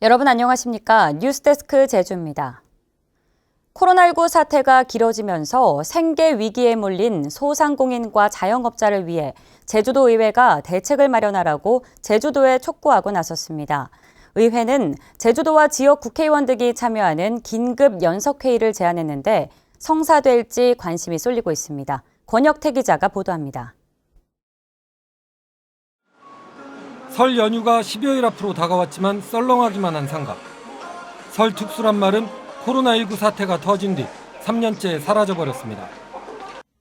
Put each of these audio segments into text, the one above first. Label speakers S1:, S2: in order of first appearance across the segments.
S1: 여러분 안녕하십니까? 뉴스데스크 제주입니다. 코로나19 사태가 길어지면서 생계 위기에 몰린 소상공인과 자영업자를 위해 제주도 의회가 대책을 마련하라고 제주도에 촉구하고 나섰습니다. 의회는 제주도와 지역 국회의원 등이 참여하는 긴급 연석회의를 제안했는데 성사될지 관심이 쏠리고 있습니다. 권혁태 기자가 보도합니다.
S2: 설 연휴가 10여일 앞으로 다가왔지만 썰렁하기만 한 상가. 설 특수란 말은 코로나19 사태가 터진 뒤 3년째 사라져버렸습니다.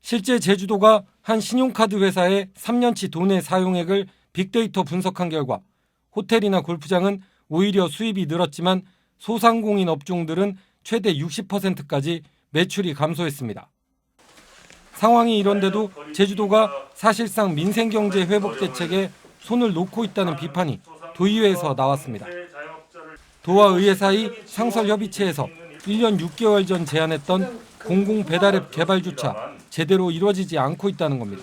S2: 실제 제주도가 한 신용카드 회사의 3년치 돈의 사용액을 빅데이터 분석한 결과 호텔이나 골프장은 오히려 수입이 늘었지만 소상공인 업종들은 최대 60%까지 매출이 감소했습니다. 상황이 이런데도 제주도가 사실상 민생경제 회복 대책에 손을 놓고 있다는 비판이 도의회에서 나왔습니다. 도와 의회 사이 상설협의체에서 1년 6개월 전 제안했던 공공배달앱 개발조차 제대로 이루어지지 않고 있다는 겁니다.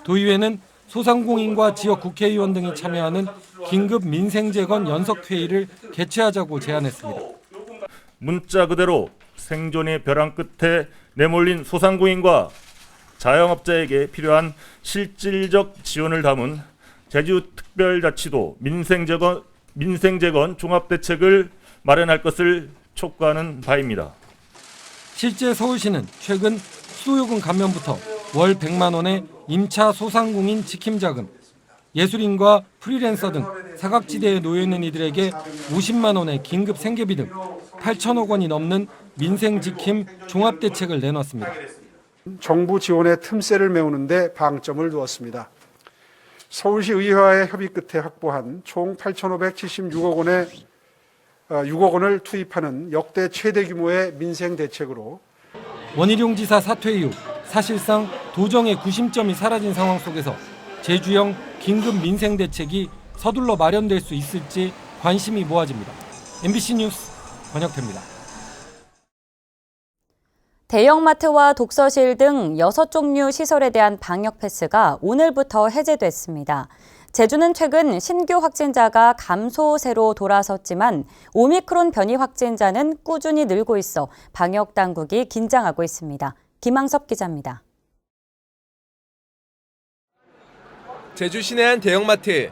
S2: 도의회는 소상공인과 지역 국회의원 등이 참여하는 긴급 민생재건 연석회의를 개최하자고 제안했습니다.
S3: 문자 그대로 생존의 벼랑 끝에 내몰린 소상공인과 자영업자에게 필요한 실질적 지원을 담은 제주특별자치도 민생재건 종합대책을 마련할 것을 촉구하는 바입니다.
S2: 실제 서울시는 최근 수도요금 감면부터 월 100만 원의 임차 소상공인 지킴자금, 예술인과 프리랜서 등 사각지대에 놓여있는 이들에게 50만 원의 긴급 생계비 등 8천억 원이 넘는 민생지킴 종합대책을 내놨습니다.
S4: 정부 지원의 틈새를 메우는 데 방점을 두었습니다. 서울시 의회와의 협의 끝에 확보한 총 8,576억 원을 투입하는 역대 최대 규모의 민생 대책으로
S2: 원희룡 지사 사퇴 이후 사실상 도정의 구심점이 사라진 상황 속에서 제주형 긴급 민생 대책이 서둘러 마련될 수 있을지 관심이 모아집니다. MBC 뉴스 권혁태입니다.
S1: 대형마트와 독서실 등 6종류 시설에 대한 방역 패스가 오늘부터 해제됐습니다. 제주는 최근 신규 확진자가 감소세로 돌아섰지만 오미크론 변이 확진자는 꾸준히 늘고 있어 방역 당국이 긴장하고 있습니다. 김항섭 기자입니다.
S5: 제주 시내 한 대형마트.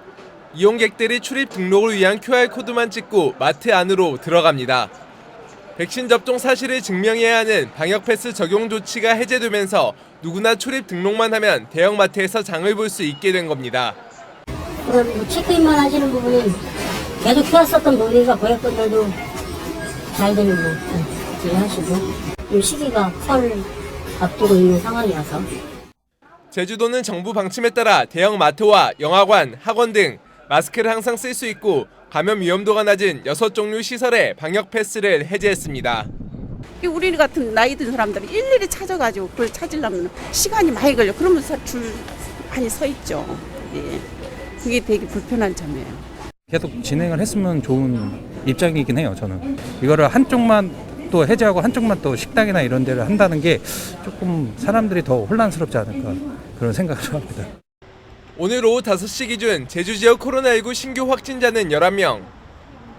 S5: 이용객들이 출입 등록을 위한 QR코드만 찍고 마트 안으로 들어갑니다. 백신 접종 사실을 증명해야 하는 방역패스 적용 조치가 해제되면서 누구나 출입 등록만 하면 대형마트에서 장을 볼 수 있게 된 겁니다.
S6: 체크인만 하시는 부분이 계속 해왔었던 부분이가 고객분들도 잘 되는 거 이해하시고 이 시기가 설 앞두고 있는 상황이라서
S5: 제주도는 정부 방침에 따라 대형마트와 영화관, 학원 등 마스크를 항상 쓸 수 있고 감염 위험도가 낮은 6종류 시설에 방역 패스를 해제했습니다.
S7: 우리 같은 나이 든 사람들이 일일이 찾아가지고 그걸 찾으려면 시간이 많이 걸려. 그러면서 줄 많이 서 있죠. 예. 그게 되게 불편한 점이에요.
S8: 계속 진행을 했으면 좋은 입장이긴 해요. 저는 이거를 한쪽만 또 해제하고 한쪽만 또 식당이나 이런 데를 한다는 게 조금 사람들이 더 혼란스럽지 않을까 그런 생각을 합니다.
S5: 오늘 오후 5시 기준 제주 지역 코로나19 신규 확진자는 11명.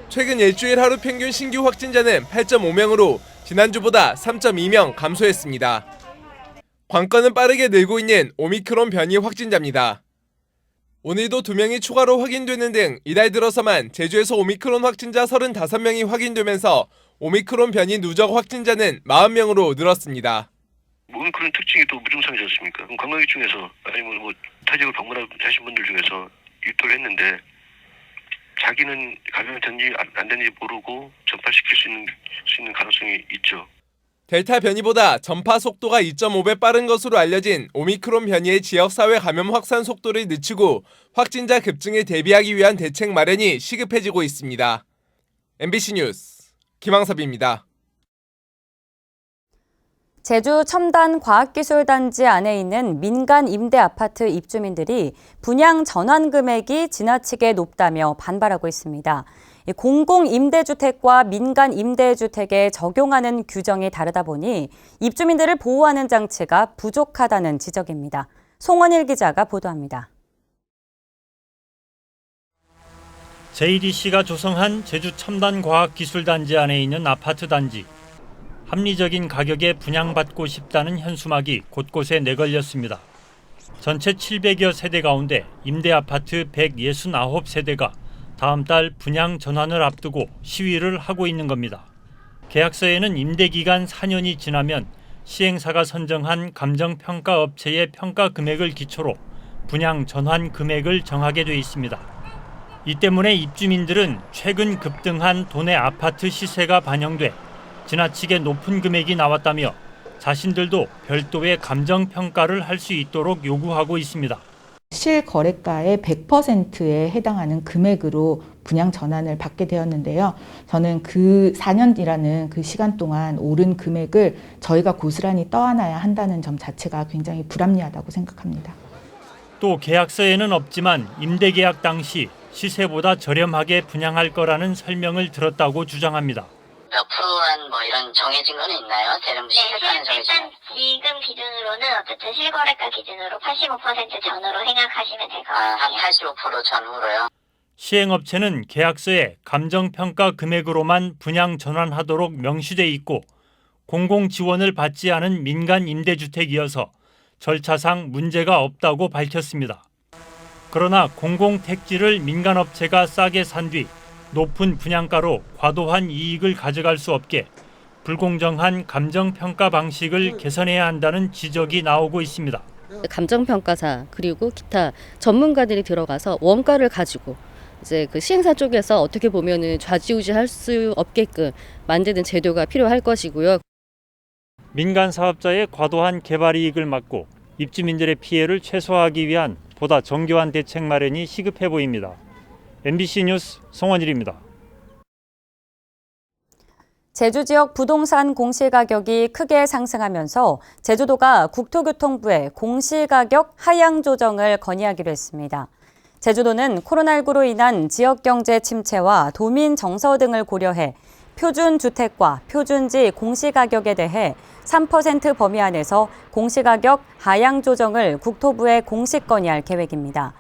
S5: 최근 일주일 하루 평균 신규 확진자는 8.5명으로 지난주보다 3.2명 감소했습니다. 관건은 빠르게 늘고 있는 오미크론 변이 확진자입니다. 오늘도 2명이 추가로 확인되는 등 이달 들어서만 제주에서 오미크론 확진자 35명이 확인되면서 오미크론 변이 누적 확진자는 40명으로 늘었습니다.
S9: 오미크론 특징이 또 무증상이지 않습니까? 그럼 관광객 중에서 아니면 타지역을 방문하신 분들 중에서 유입을 했는데 자기는 감염이 됐는지 안 됐는지 모르고 전파시킬 수 있는 가능성이 있죠.
S5: 델타 변이보다 전파 속도가 2.5배 빠른 것으로 알려진 오미크론 변이의 지역사회 감염 확산 속도를 늦추고 확진자 급증에 대비하기 위한 대책 마련이 시급해지고 있습니다. MBC 뉴스 김항섭입니다.
S1: 제주 첨단과학기술단지 안에 있는 민간 임대 아파트 입주민들이 분양 전환 금액이 지나치게 높다며 반발하고 있습니다. 공공임대주택과 민간임대주택에 적용하는 규정이 다르다 보니 입주민들을 보호하는 장치가 부족하다는 지적입니다. 송원일 기자가 보도합니다.
S10: JDC가 조성한 제주첨단과학기술단지 안에 있는 아파트 단지. 합리적인 가격에 분양받고 싶다는 현수막이 곳곳에 내걸렸습니다. 전체 700여 세대 가운데 임대아파트 169세대가 다음 달 분양 전환을 앞두고 시위를 하고 있는 겁니다. 계약서에는 임대기간 4년이 지나면 시행사가 선정한 감정평가업체의 평가 금액을 기초로 분양 전환 금액을 정하게 돼 있습니다. 이 때문에 입주민들은 최근 급등한 도내 아파트 시세가 반영돼 지나치게 높은 금액이 나왔다며 자신들도 별도의 감정평가를 할 수 있도록 요구하고 있습니다.
S11: 실거래가의 100%에 해당하는 금액으로 분양 전환을 받게 되었는데요. 저는 그 4년이라는 그 시간 동안 오른 금액을 저희가 고스란히 떠안아야 한다는 점 자체가 굉장히 불합리하다고 생각합니다.
S10: 또 계약서에는 없지만 임대계약 당시 시세보다 저렴하게 분양할 거라는 설명을 들었다고 주장합니다.
S12: 몇 프로한 뭐 이런 정해진 거는 있나요? 대략 시세가는 정해진
S13: 일단 지금 기준으로는 어쨌든 실거래가 기준으로 85% 전후로 생각하시면 될 것 같아요.
S12: 85% 전후로요?
S10: 시행업체는 계약서에 감정평가 금액으로만 분양 전환하도록 명시돼 있고 공공지원을 받지 않은 민간 임대주택이어서 절차상 문제가 없다고 밝혔습니다. 그러나 공공택지를 민간업체가 싸게 산 뒤 높은 분양가로 과도한 이익을 가져갈 수 없게 불공정한 감정평가 방식을 개선해야 한다는 지적이 나오고 있습니다.
S14: 감정평가사 그리고 기타 전문가들이 들어가서 원가를 가지고 이제 그 시행사 쪽에서 어떻게 보면은 좌지우지할 수 없게끔 만드는 제도가 필요할 것이고요.
S10: 민간 사업자의 과도한 개발 이익을 막고 입주민들의 피해를 최소화하기 위한 보다 정교한 대책 마련이 시급해 보입니다. MBC 뉴스 송원일입니다.
S1: 제주 지역 부동산 공시가격이 크게 상승하면서 제주도가 국토교통부에 공시가격 하향 조정을 건의하기로 했습니다. 제주도는 코로나19로 인한 지역경제 침체와 도민 정서 등을 고려해 표준주택과 표준지 공시가격에 대해 3% 범위 안에서 공시가격 하향 조정을 국토부에 공식 건의할 계획입니다.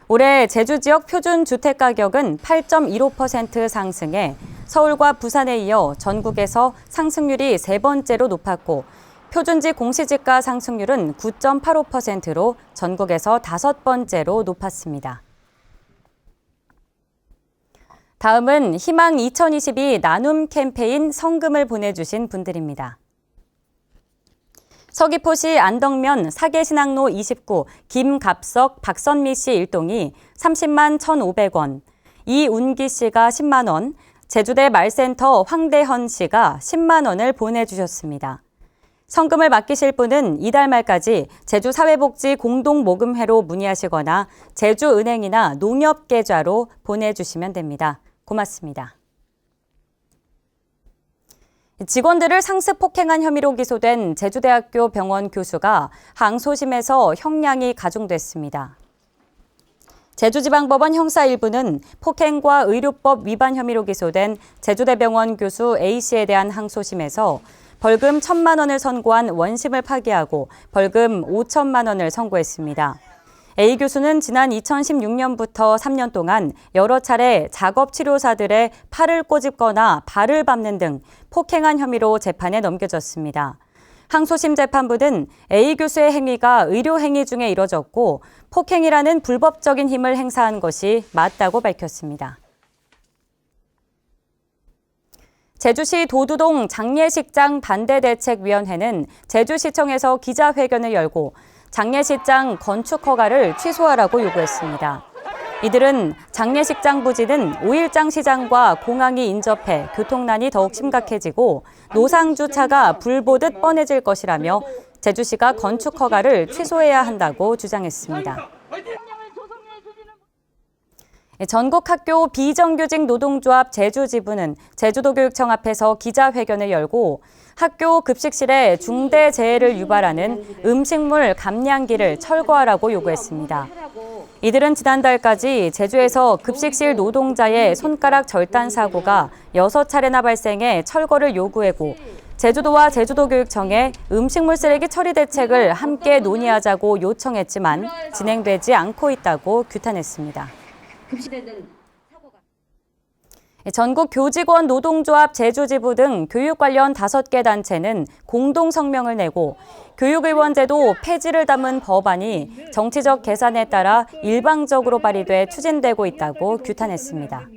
S1: 올해 제주 지역 표준 주택 가격은 8.15% 상승해 서울과 부산에 이어 전국에서 상승률이 세 번째로 높았고 표준지 공시지가 상승률은 9.85%로 전국에서 다섯 번째로 높았습니다. 다음은 희망 2022 나눔 캠페인 성금을 보내주신 분들입니다. 서귀포시 안덕면 사계신항로 29 김갑석 박선미 씨 일동이 30만 1,500원, 이운기 씨가 10만 원, 제주대 말센터 황대헌 씨가 10만 원을 보내주셨습니다. 성금을 맡기실 분은 이달 말까지 제주사회복지공동모금회로 문의하시거나 제주은행이나 농협계좌로 보내주시면 됩니다. 고맙습니다. 직원들을 상습 폭행한 혐의로 기소된 제주대학교 병원 교수가 항소심에서 형량이 가중됐습니다. 제주지방법원 형사 1부는 폭행과 의료법 위반 혐의로 기소된 제주대병원 교수 A씨에 대한 항소심에서 벌금 1,000만 원을 선고한 원심을 파기하고 벌금 5천만 원을 선고했습니다. A 교수는 지난 2016년부터 3년 동안 여러 차례 작업치료사들의 팔을 꼬집거나 발을 밟는 등 폭행한 혐의로 재판에 넘겨졌습니다. 항소심 재판부는 A 교수의 행위가 의료행위 중에 이뤄졌고 폭행이라는 불법적인 힘을 행사한 것이 맞다고 밝혔습니다. 제주시 도두동 장례식장 반대대책위원회는 제주시청에서 기자회견을 열고 장례식장 건축 허가를 취소하라고 요구했습니다. 이들은 장례식장 부지는 5일장 시장과 공항이 인접해 교통난이 더욱 심각해지고 노상주차가 불 보듯 뻔해질 것이라며 제주시가 건축 허가를 취소해야 한다고 주장했습니다. 전국학교 비정규직 노동조합 제주지부는 제주도교육청 앞에서 기자회견을 열고 학교 급식실에 중대재해를 유발하는 음식물 감량기를 철거하라고 요구했습니다. 이들은 지난달까지 제주에서 급식실 노동자의 손가락 절단 사고가 6차례나 발생해 철거를 요구하고 제주도와 제주도교육청에 음식물 쓰레기 처리 대책을 함께 논의하자고 요청했지만 진행되지 않고 있다고 규탄했습니다. 전국 교직원 노동조합 제주지부 등 교육 관련 5개 단체는 공동 성명을 내고 교육의원제도 폐지를 담은 법안이 정치적 계산에 따라 일방적으로 발의돼 추진되고 있다고 규탄했습니다.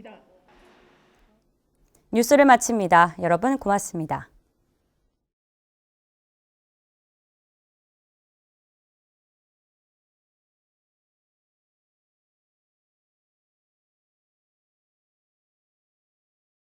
S1: 뉴스를 마칩니다. 여러분 고맙습니다.